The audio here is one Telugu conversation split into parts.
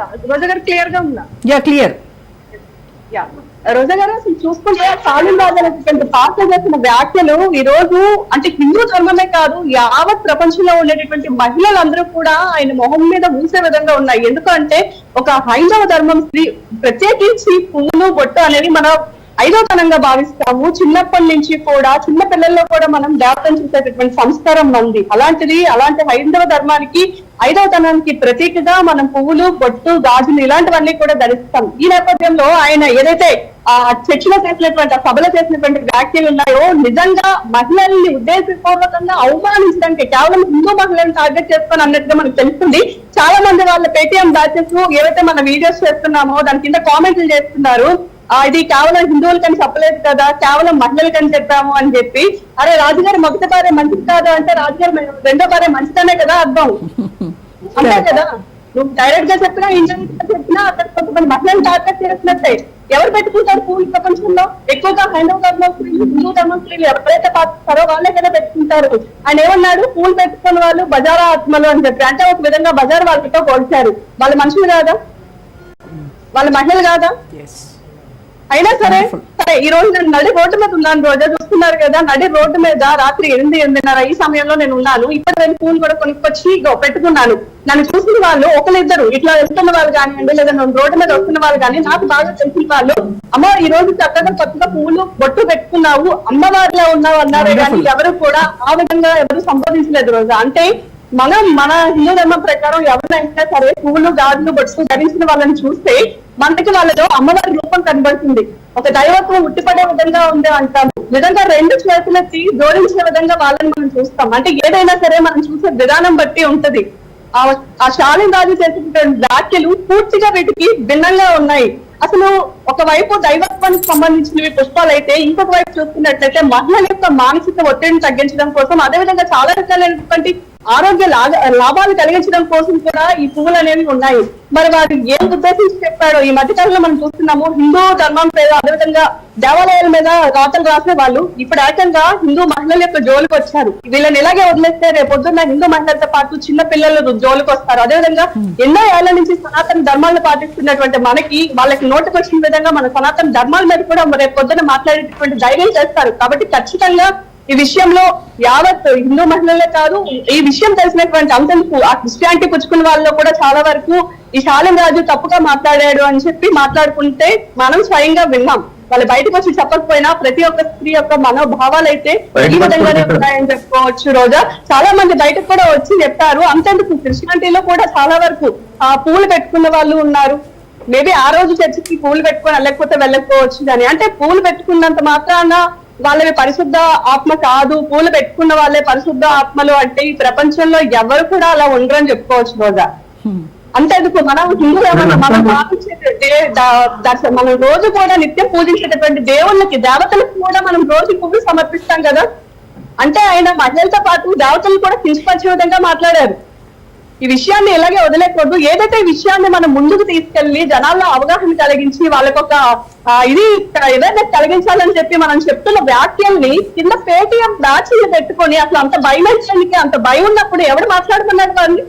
ఉందా రోజా గారు? క్లియర్ గా ఉందా? క్లియర్. రోజా గారు అసలు చూసుకుంటే షాలిన్ రాజు అనేటువంటి పాత్ర చేసిన వ్యాఖ్యలు ఈ రోజు అంటే హిందూ ధర్మమే కాదు యావత్ ప్రపంచంలో ఉండేటటువంటి మహిళలందరూ కూడా ఆయన మొహం మీద ఊసే విధంగా ఉన్నాయి. ఎందుకంటే ఒక హైందవ ధర్మం ప్రత్యేకించి పువ్వులు బొట్టు అనేది మనం ఐదవతనంగా భావిస్తాము. చిన్నప్పటి నుంచి కూడా చిన్న పిల్లల్లో కూడా మనం దేవతను చూసేటటువంటి సంస్కారం ఉంది. అలాంటి హైందవ ధర్మానికి ఐదవతనానికి ప్రతీకగా మనం పువ్వులు బొట్టు గాజులు ఇలాంటివన్నీ కూడా ధరిస్తాం. ఈ నేపథ్యంలో ఆయన ఏదైతే ఆ చర్చలో చేసినటువంటి ఆ సభలో చేసినటువంటి వ్యాఖ్యలు ఉన్నాయో నిజంగా మహిళల్ని ఉద్దేశపూర్వకంగా అవమానించడానికి కేవలం హిందూ మహిళలను టార్గెట్ చేసుకొని అన్నట్టుగా మనకు తెలుస్తుంది. చాలా మంది వాళ్ళ పేటీఎం బ్యాచెస్ ఏవైతే మన వీడియోస్ చేస్తున్నామో దాని కింద కామెంట్లు చేస్తున్నారు, ఇది కేవలం హిందువులకని చెప్పలేదు కదా, కేవలం మహిళలకని చెప్పాము అని చెప్పి. అరే రాజుగారి మొదటి భార్య మంచిది కాదు అంటే రాజుగారి రెండో భార్య మంచిదనే కదా అర్థం. అంతే కదా, నువ్వు డైరెక్ట్ గా చెప్పినా ఇంజనీర్ చెప్పినా అక్కడ కొంతమంది మహిళలను టార్గెట్ చేసినట్టే. ఎవరు పెట్టుకుంటారు పూలు ప్రపంచంలో? ఎక్కువగా హైందవ ధర్మం స్త్రీలు, హిందూ ధర్మం స్త్రీలు ఎవరైతే పాటిస్తారో వాళ్ళే కదా పెట్టుకుంటారు. ఆయన ఏమన్నాడు, పూలు పెట్టుకున్న వాళ్ళు బజారా ఆత్మలు అని చెప్పి. అంటే ఒక విధంగా బజార్ వాళ్ళతో పోల్చారు. వాళ్ళ మనుషులు కాదా? వాళ్ళ మహిళలు కాదా? అయినా సరే ఈ రోజు నేను నడి రోడ్డు మీద ఉన్నాను. రోజా చూస్తున్నారు కదా, నడి రోడ్డు మీద రాత్రి 8:30 ఈ సమయంలో నేను ఉన్నాను. ఇప్పుడు నేను పూలు కూడా కొనుక్కొచ్చి పెట్టుకున్నాను. నన్ను చూసిన వాళ్ళు ఒకరిద్దరు ఇట్లా వెళ్తున్న వాళ్ళు కానివ్వండి, లేదా రోడ్డు మీద వస్తున్న వాళ్ళు కానీ నాకు బాగా తెలిసిన వాళ్ళు, అమ్మ ఈ రోజు చక్కగా కొత్తగా పువ్వులు బొట్టు పెట్టుకున్నావు, అమ్మవారిలో ఉన్నావు అన్నారే కానీ ఎవరు కూడా ఆ విధంగా ఎవరు సంబోధించలేదు రోజా. అంటే మన హిందూ ధర్మం ప్రకారం ఎవరైనా సరే పువ్వులు గాజులు బొట్టు ధరించిన వాళ్ళని చూస్తే మనకి వాళ్ళలో అమ్మవారి రూపం కనబడుతుంది. ఒక దైవత్వం ఉట్టిపడే విధంగా ఉంది అంటాము. విధంగా రెండు చేతులకి జోడించిన విధంగా వాళ్ళని మనం చూస్తాం. అంటే ఏదైనా సరే మనం చూసే విధానం బట్టి ఉంటది. ఆ షాలిన్ రాజు చేసిన వ్యాఖ్యలు పూర్తిగా వీటికి భిన్నంగా ఉన్నాయి. అసలు ఒకవైపు దైవత్వానికి సంబంధించినవి పుష్పాలు అయితే ఇంకొక వైపు చూస్తున్నట్లయితే మహిళల యొక్క మానసిక ఒత్తిడిని తగ్గించడం కోసం, అదేవిధంగా చాలా రకాలైనటువంటి ఆరోగ్య లాభాలు కలిగించడం కోసం కూడా ఈ పువ్వులు అనేవి ఉన్నాయి. మరి వారు ఏం ఉద్దేశించి చెప్పాడో ఈ మధ్యకాలంలో మనం చూస్తున్నాము. హిందూ ధర్మం మీద అదేవిధంగా దేవాలయాల మీద రాతలు రాసే వాళ్ళు ఇప్పుడు ఏకంగా హిందూ మహిళల యొక్క జోలికి వచ్చారు. వీళ్ళని ఇలాగే వదిలేస్తే రేపొద్దున్న హిందూ మహిళలతో పాటు చిన్న పిల్లలు జోలికి వస్తారు. అదేవిధంగా ఎన్నో ఏళ్ల నుంచి సనాతన ధర్మాలను పాటిస్తున్నటువంటి మనకి వాళ్ళకి నోటికి వచ్చిన విధంగా మన సనాతన ధర్మాల మీద కూడా రేపొద్దున మాట్లాడేటటువంటి ధైర్యం చేస్తారు. కాబట్టి ఖచ్చితంగా ఈ విషయంలో యావత్ హిందూ మహిళలే కాదు, ఈ విషయం తెలిసినటువంటి అంతకు ఆ క్రిస్టియానిటీ పుచ్చుకున్న వాళ్ళలో కూడా చాలా వరకు ఈ షాలిన్ రాజు తప్పుగా మాట్లాడాడు అని చెప్పి మాట్లాడుకుంటే మనం స్వయంగా విన్నాం. వాళ్ళు బయటకు వచ్చి చెప్పకపోయినా ప్రతి ఒక్క స్త్రీ యొక్క మనోభావాలు అయితే ఈ విధంగానే ఉన్నాయని చెప్పుకోవచ్చు. రోజా చాలా మంది బయటకు కూడా వచ్చి చెప్పారు. అంతేందుకు క్రిస్టియానిటీలో కూడా చాలా వరకు పూలు పెట్టుకున్న వాళ్ళు ఉన్నారు. మేబీ ఆ రోజు చర్చికి పూలు పెట్టుకొని వెళ్ళకపోతే వెళ్ళకపోవచ్చు కానీ, అంటే పూలు పెట్టుకున్నంత మాత్రాన వాళ్ళవి పరిశుద్ధ ఆత్మ కాదు, పూలు పెట్టుకున్న వాళ్ళే పరిశుద్ధ ఆత్మలు అంటే ఈ ప్రపంచంలో ఎవరు కూడా అలా ఉండరని చెప్పుకోవచ్చు రోజా. అంతేందుకు మనం హిందువులు మనం భావించే మనం రోజు కూడా నిత్యం పూజించేటటువంటి దేవుళ్ళకి దేవతలకు కూడా మనం రోజు పువ్వులు సమర్పిస్తాం కదా. అంటే ఆయన మహిళలతో పాటు దేవతలు కూడా కించపరిచే విధంగా మాట్లాడారు. ఈ విషయాన్ని ఇలాగే వదిలేకూడదు. ఏదైతే ఈ విషయాన్ని మనం ముందుకు తీసుకెళ్లి జనాల్లో అవగాహన కలిగించి వాళ్ళకొక ఇది ఏదైతే కలిగించాలని చెప్పి మనం చెప్తున్న వ్యాఖ్యల్ని కింద పేటీఎం బ్యాచ్లు పెట్టుకొని అసలు అంత భయం వేయడానికి అంత భయం ఉన్నప్పుడు ఎవరు మాట్లాడుతున్నారు వాళ్ళని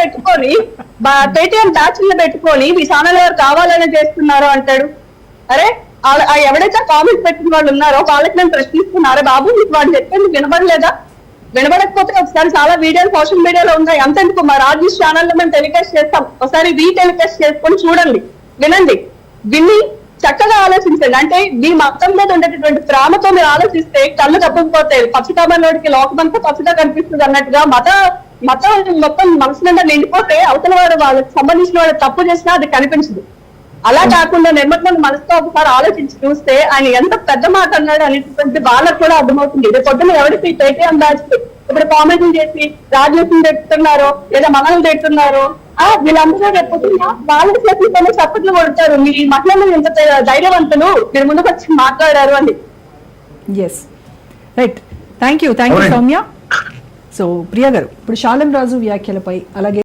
పెట్టుకొని పేటీఎం బ్యాచ్లు పెట్టుకొని మీ ఛానల్ ఎవరు కావాలని చేస్తున్నారు అంటాడు. అరే ఎవరైతే కామెంట్ పెట్టిన వాళ్ళు ఉన్నారో వాళ్ళకి నేను ప్రశ్నిస్తున్నారే బాబు, మీకు వాళ్ళు చెప్పేది వినబడలేదా? వినబడకపోతే ఒకసారి చాలా వీడియోలు సోషల్ మీడియాలో ఉన్నాయి. అంతేందుకు మా రాజేష్ ఛానల్లో మేము టెలికాస్ట్ చేస్తాం, ఒకసారి రీటెలికాస్ట్ చేసుకొని చూడండి, వినండి, విని చక్కగా ఆలోచించండి. అంటే మీ మతం మీద ఉండేటటువంటి ప్రేమతో మీరు ఆలోచిస్తే కళ్ళు తప్పకపోతాయి. పచ్చకామలోడికి లోకమంతా పచ్చగా కనిపిస్తుంది అన్నట్టుగా మతం మొత్తం మనసు నిండా నిండిపోతే అవతల వాడు వాళ్ళకి సంబంధించిన వాడు తప్పు చేసినా అది కనిపించదు. అలా కాకుండా నిర్మగ్నం మనసుతో ఒకసారి ఆలోచించి చూస్తే ఆయన ఎంత పెద్ద మాట అన్నాడు అనేటువంటి వాళ్ళకు కూడా అర్థమవుతుంది. ఇది పొద్దున్న ఎవరికి పేటీఎం బ్యాచ్ ఇప్పుడు కామెంట్లు చేసి రాజేష్ పెడుతున్నారో లేదా మనల్ని పెడుతున్నారో వీళ్ళందరూ రేపు పొద్దున్న వాళ్ళకి చేతులతోనే చప్పట్లు కొడతారు. మీ మహిళలు ఎంత ధైర్యవంతులు, మీరు ముందుకు వచ్చి మాట్లాడారు అని. Right, thank you Soumya. So Priya గారు, ఇప్పుడు షాలిన్ రాజు వ్యాఖ్యలపై అలాగే